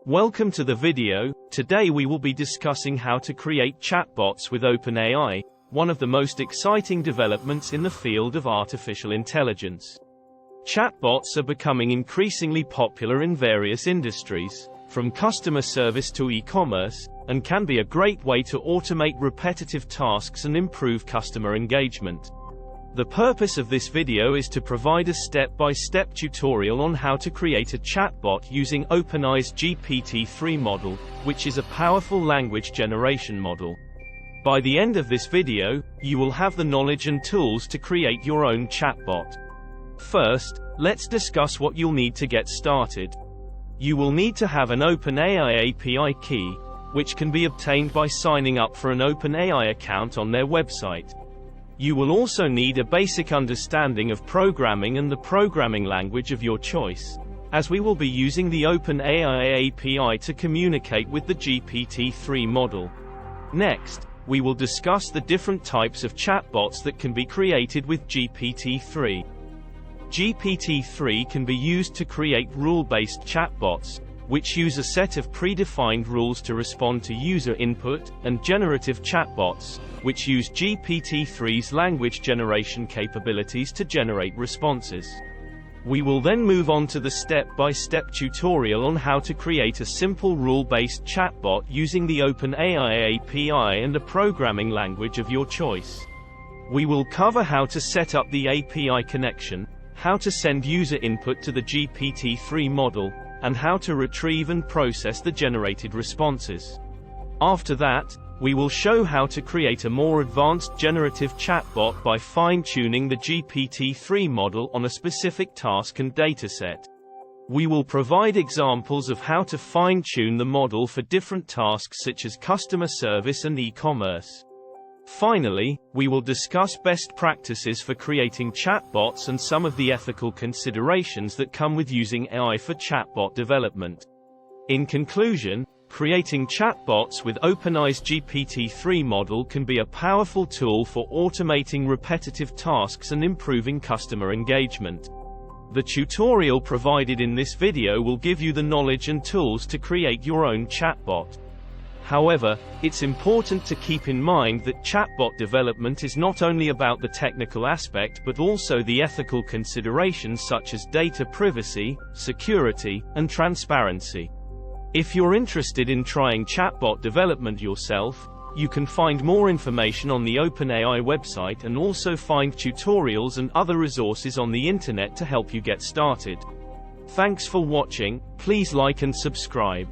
Welcome to the video. Today we will be discussing how to create chatbots with OpenAI, one of the most exciting developments in the field of artificial intelligence. Chatbots are becoming increasingly popular in various industries, from customer service to e-commerce, and can be a great way to automate repetitive tasks and improve customer engagement. The purpose of this video is to provide a step-by-step tutorial on how to create a chatbot using OpenAI's GPT-3 model, which is a powerful language generation model. By the end of this video, you will have the knowledge and tools to create your own chatbot. First, let's discuss what you'll need to get started. You will need to have an OpenAI API key, which can be obtained by signing up for an OpenAI account on their website. You will also need a basic understanding of programming and the programming language of your choice, as we will be using the OpenAI API to communicate with the GPT-3 model. Next, we will discuss the different types of chatbots that can be created with GPT-3. GPT-3 can be used to create rule-based chatbots, which use a set of predefined rules to respond to user input, and generative chatbots, which use GPT-3's language generation capabilities to generate responses. We will then move on to the step-by-step tutorial on how to create a simple rule-based chatbot using the OpenAI API and a programming language of your choice. We will cover how to set up the API connection, how to send user input to the GPT-3 model, and how to retrieve and process the generated responses. After that, we will show how to create a more advanced generative chatbot by fine-tuning the GPT-3 model on a specific task and dataset. We will provide examples of how to fine-tune the model for different tasks such as customer service and e-commerce. Finally, we will discuss best practices for creating chatbots and some of the ethical considerations that come with using AI for chatbot development. In conclusion, creating chatbots with OpenAI's GPT-3 model can be a powerful tool for automating repetitive tasks and improving customer engagement. The tutorial provided in this video will give you the knowledge and tools to create your own chatbot. However, it's important to keep in mind that chatbot development is not only about the technical aspect but also the ethical considerations such as data privacy, security, and transparency. If you're interested in trying chatbot development yourself, you can find more information on the OpenAI website and also find tutorials and other resources on the internet to help you get started. Thanks for watching. Please like and subscribe.